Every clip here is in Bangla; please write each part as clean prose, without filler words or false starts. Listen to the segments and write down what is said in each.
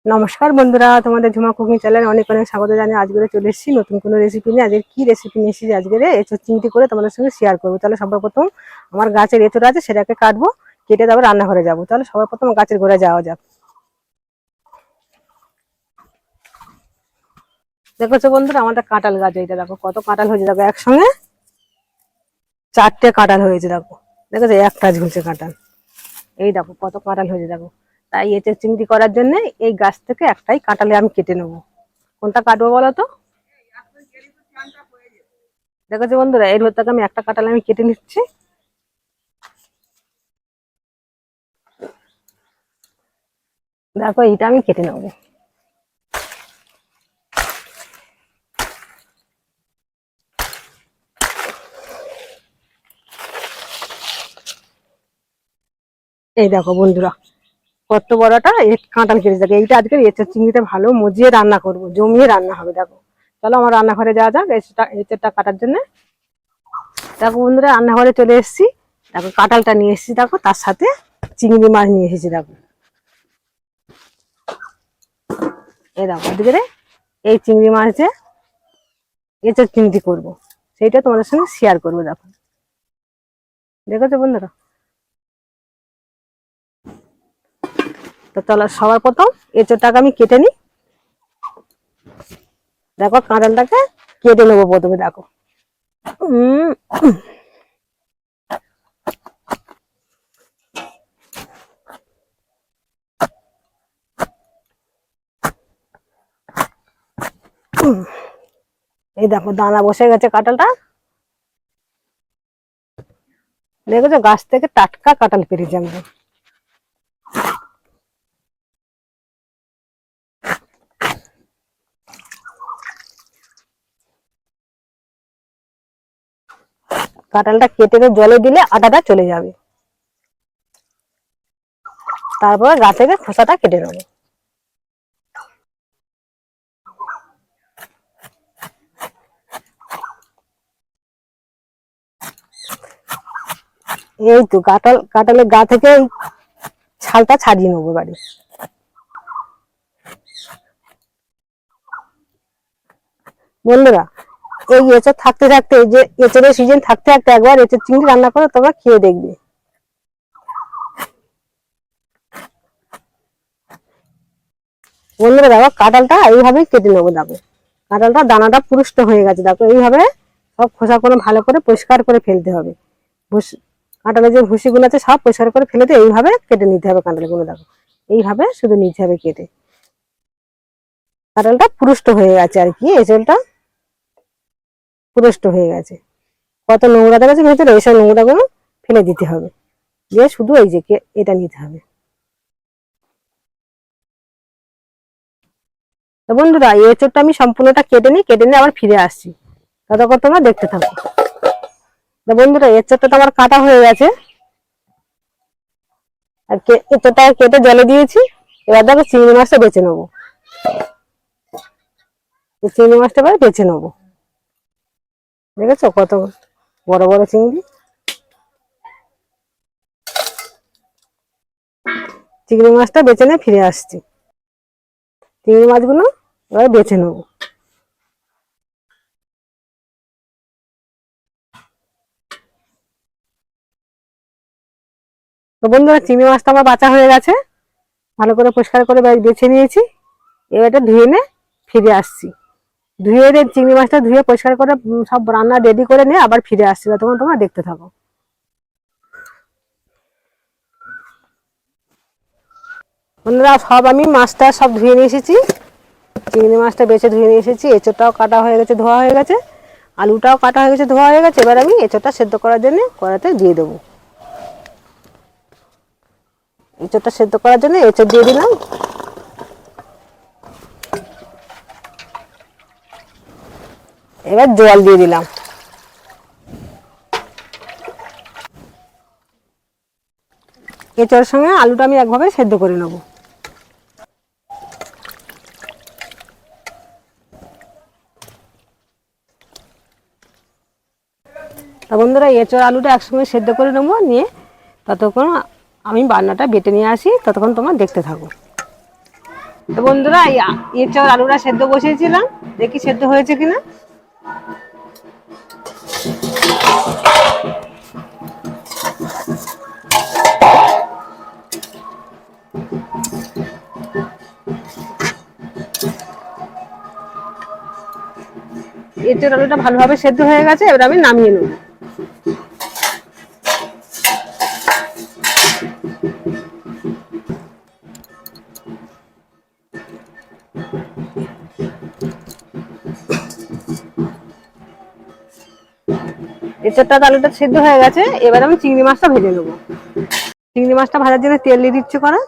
নমস্কার বন্ধুরা, তোমাদের ঝুমা কুকিং চ্যানেলে অনেক অনেক স্বাগত জানিয়ে আজকে চলে এসেছি নতুন কোনো রেসিপি নিয়ে। আজকে কি রেসিপি নিয়ে এসেছি, আজকে এঁচোড় চিংড়ি করে তোমাদের সঙ্গে শেয়ার করবো। তাহলে সবার প্রথম আমার গাছের এঁচোড় আছে, সেটাকে কাটবো, কেটে তারপর রান্নাঘরে যাবো। তাহলে সবার প্রথম গাছের গোড়ায় যাওয়া যাক। দেখো বন্ধুরা, আমাদের কাঁঠাল গাছ, এইটা দেখো কত কাঁঠাল হয়েছে। দেখো একসঙ্গে 4টে কাঁঠাল হয়েছে। দেখো দেখো একটা ঝুলছে কাঁঠাল। এই দেখো কত কাঁঠাল হয়েছে। দেখো তাই এঁচোড় চিংড়ি করার জন্য এই গাছ থেকে একটাই কাঁঠালে আমি কেটে নেবো। কোনটা কাটবো বলো তো? দেখো বন্ধুরা, এর থেকে আমি একটা কাঁঠাল আমি কেটে নিচ্ছি। দেখো এইটা আমি কেটে নেবো। এই দেখো বন্ধুরা, কত বড়টা কাঁঠাল কেটে। থাকে এইটা আজকে এঁচোড় চিংড়িতে ভালো মজিয়ে রান্না করব, জমিয়ে রান্না হবে। দেখো চলো আমার রান্নাঘরে যাওয়া যাক এঁচোড়টা কাটার জন্য। দেখো বন্ধুরা, রান্নাঘরে চলে এসেছি। দেখো কাঁঠালটা নিয়ে এসেছি, দেখো তার সাথে চিংড়ি মাছ নিয়ে এসেছি। দেখো এই দেখো আজকে এই চিংড়ি মাছ দিয়ে এঁচোড় চিংড়ি করবো, সেইটা তোমাদের সঙ্গে শেয়ার করবো। দেখো দেখেছো বন্ধুরা। তো চলো সবার প্রথম এঁচোড়টাকে আমি কেটে নিই। দেখো কাঁঠালটাকে কেটে নেবো প্রথমে। দেখো এই দেখো দানা বসে গেছে কাঁঠালটা। দেখেছো গাছ থেকে টাটকা কাঁঠাল পেরেছি আমরা। কাঁঠালটা কেটে জলে দিলে আটাটা চলে যাবে। তারপর গা থেকে খোসাটা কেটে নেবো। এই তো কাঁঠালের গা থেকে ছালটা ছাড়িয়ে নেবো বাড়ি। বন্ধুরা, এই এঁচড় থাকতে থাকতে, এই যে এঁচড়ের সিজন থাকতে থাকতে একবার এঁচড় চিংড়ি রান্না করে তোমরা খেয়ে দেখবে। বন্ধুরা দেখো কাঁঠালটা এইভাবেই কেটে নেবো। দেখো কাঁঠালটা দানাটা পুরুষ্ট হয়ে গেছে। দেখো এইভাবে সব খোসা করে ভালো করে পরিষ্কার করে ফেলতে হবে। কাঁঠালের যে ভুসিগুলো আছে সব পরিষ্কার করে ফেলেতে এইভাবে কেটে নিতে হবে কাঁঠালগুলো। দেখো এইভাবে শুধু নিতে হবে কেটে। কাঁঠালটা পুরুষ্ট হয়ে গেছে আর কি, এঁচড়টা পুরুষ্ট হয়ে গেছে। কত নোংরা দেখাচ্ছে ভেতরে, এইসব নোংরা গুলো ফেলে দিতে হবে, দিয়ে শুধু এই যে এটা নিতে হবে। তো বন্ধুরা, এই এঁচড়টা আমি সম্পূর্ণটা কেটে নিয়ে আবার ফিরে আসছি। ততক্ষণ তোমরা দেখতে থাকো। তো বন্ধুরা, এঁচড়টা তো আমার কাটা হয়ে গেছে, আর এঁচড়টা কেটে জলে দিয়েছি। এবার দেখো চিংড়ি মাছটা বেছে নেবো। চিংড়ি মাছটা এবার বেছে নেবো। দেখেছো কত বড় বড় চিংড়ি। চিংড়ি মাছটা বেছে নিয়ে ফিরে আসছি। চিংড়ি মাছগুলো এবার বেছে নেবো। তো বন্ধুরা, চিংড়ি মাছটা আমার বাছা হয়ে গেছে, ভালো করে পরিষ্কার করে বেছে নিয়েছি। এবার এটা ধুয়ে নিয়ে ফিরে আসছি। চিংড়ি মাছটা ধুয়ে পরিষ্কার করে সব রান্না রেডি করে নিয়ে আবার ফিরে আসছি। তখন তোমরা দেখতে থাকো। বন্ধুরা, সব আমি মাছটা সব ধুয়ে নিয়ে এসেছি। চিংড়ি মাছটা বেছে ধুয়ে নিয়ে এসেছি। এঁচোড়টাও কাটা হয়ে গেছে, ধোয়া হয়ে গেছে। আলুটাও কাটা হয়ে গেছে, ধোয়া হয়ে গেছে। এবার আমি এঁচোড়টা সেদ্ধ করার জন্য কড়াইতে দিয়ে দেবো। এঁচোড়টা সেদ্ধ করার জন্য এঁচোড় দিয়ে দিলাম। এবার জল দিয়ে দিলাম। এঁচোড়ের সঙ্গে আলুটা আমি একভাবে সেদ্ধ করে নেব। তা বন্ধুরা, এঁচোড় আলুটা একসঙ্গে সেদ্ধ করে নেবো, নিয়ে ততক্ষণ আমি বান্নাটা বেটে নিয়ে আসি। ততক্ষণ তোমরা দেখতে থাকো। তো বন্ধুরা এঁচড় আলুটা সেদ্ধ বসিয়েছিলাম, দেখি সেদ্ধ হয়েছে কিনা। এঁচড় আলুটা ভালোভাবে সেদ্ধ হয়ে গেছে, এবার আমি নামিয়ে নেব। এঁচড়টা আলুটা সেদ্ধ হয়ে গেছে, এবার আমি চিংড়ি মাছটা ভেজে নেবো। চিংড়ি মাছটা ভাজার জন্য তেল দিয়ে দিচ্ছি কড়া।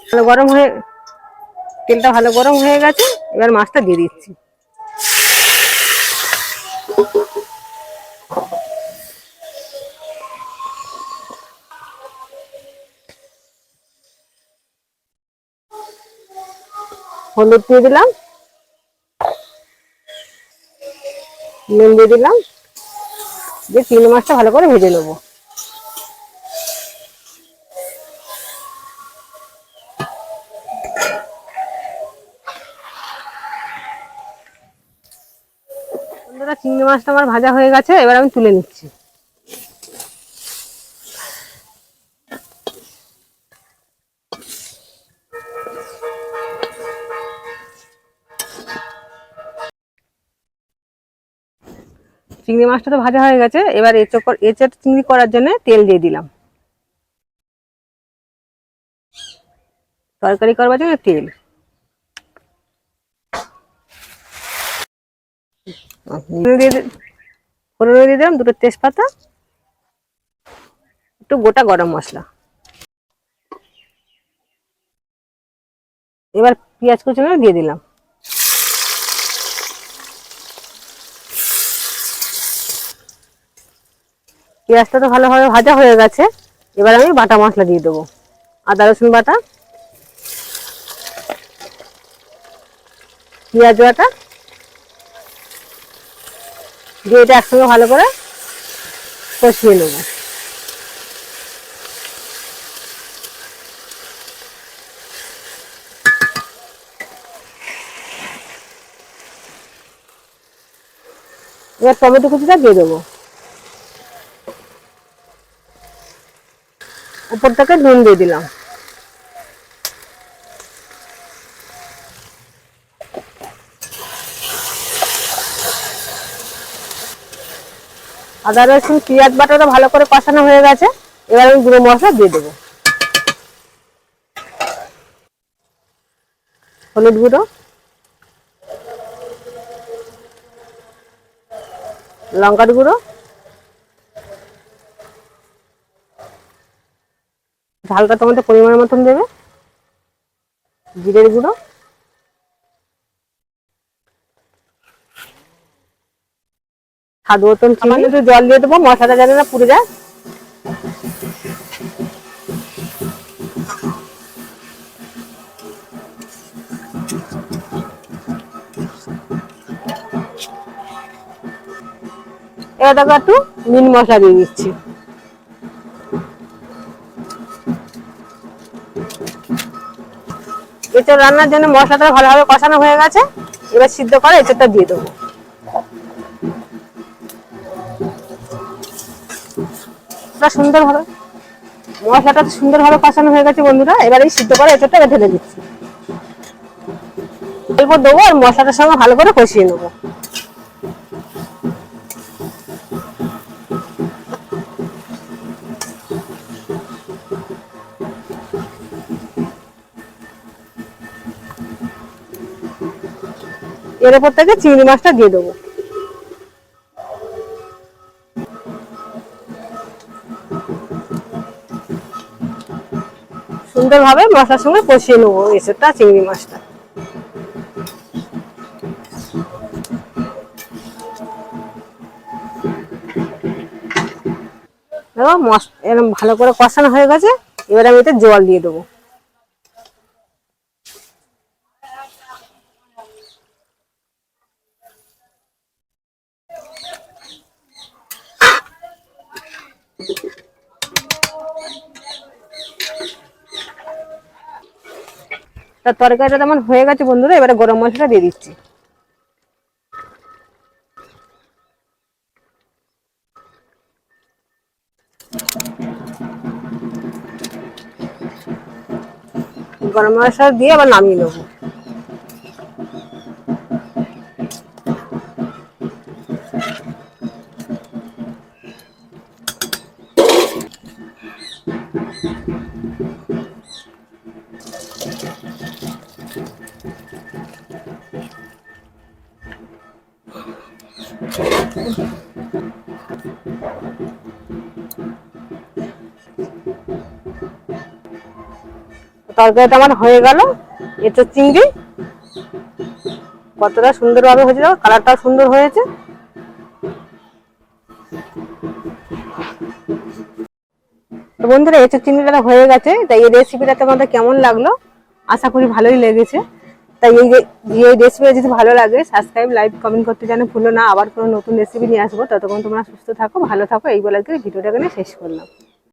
ভালো গরম হয়ে তেলটা ভালো গরম হয়ে গেছে, এবার মাছটা দিয়ে দিচ্ছি। হলুদ দিয়ে দিলাম, নুন দিয়ে দিলাম, দিয়ে চিংড়ি মাছটা ভালো করে ভেজে নেবো। বন্ধুরা, চিংড়ি মাছটা আমার ভাজা হয়ে গেছে, এবার আমি তুলে নিচ্ছি। চিংড়ি মাছটা তো ভাজা হয়ে গেছে, এবার এঁচড় চিংড়ি করার জন্য তেল দিয়ে দিলাম। তরকারি করবার জন্য তেল, ফোড়ন দিয়ে দিলাম দুটো তেজপাতা, একটু গোটা গরম মশলা। এবার পেঁয়াজ কুচি দিয়ে দিলাম। পেঁয়াজটা তো ভালোভাবে ভাজা হয়ে গেছে, এবার আমি বাটা মশলা দিয়ে দেবো। আদা রসুন বাটা, পেঁয়াজ বাটা দিয়ে এটা একসঙ্গে ভালো করে কষিয়ে নেবো। এবার টমেটো কুচিটা দিয়ে দেবো। উপর থেকে নুন দিয়ে দিলাম। আদা রসুন পেঁয়াজ বাটাটা ভালো করে কষানো হয়ে গেছে, এবার আমি গুঁড়ো মশলা দিয়ে দেবো। হলুদ গুঁড়ো, লঙ্কার গুঁড়ো, ঝালটা তোমাদের পরিমাণ মতন দেবে, জিরের গুঁড়ো, স্বাদ মতন চিনি, একটু জল দিয়ে দেবো মশলাটা যেন না পুড়ে যায়। এবার দেখো একটু মিট মশলা দিয়ে দিচ্ছি। এঁচড় রান্নার জন্য মশলাটা ভালোভাবে কষানো হয়ে গেছে, এবার সিদ্ধ করে এঁচড়টা দিয়ে দেবো। সুন্দরভাবে মশলাটা সুন্দরভাবে কষানো হয়ে গেছে বন্ধুরা, এবার এই সিদ্ধ করে এঁচড়টা ঢেলে দিচ্ছি। অল্প দেবো আর মশলাটার সঙ্গে ভালো করে কষিয়ে নেবো। এর উপর থেকে চিংড়ি মাছটা দিয়ে দেবো। সুন্দরভাবে মশলার সঙ্গে কষিয়ে নেবো এঁচড়টা চিংড়ি মাছটা। দেখো এরকম ভালো করে কষানো হয়ে গেছে, এবার আমি এতে জল দিয়ে দেবো। তার তরকারিটা তেমন হয়ে গেছে বন্ধুরা, এবারে গরম মশলাটা দিয়ে দিচ্ছি। গরম মশলা দিয়ে আবার নামিয়ে নেবো। তরকারিটা আমার হয়ে গেল। এঁচোড় চিংড়ি কতটা সুন্দরভাবে হয়েছে, কালারটাও সুন্দর হয়েছে। তো বন্ধুরা, এঁচোড় চিংড়িটা হয়ে গেছে। তাই এই রেসিপিটা তোমাদের কেমন লাগলো, আশা করি ভালোই লেগেছে। তাই এই রেসিপিটা যদি ভালো লাগে সাবস্ক্রাইব, লাইক, কমেন্ট করতে যেন ভুলো না। আবার কোনো নতুন রেসিপি নিয়ে আসবো। ততক্ষণ তোমরা সুস্থ থাকো, ভালো থাকো, এই বলে ভিডিওটা এখানে শেষ করলাম।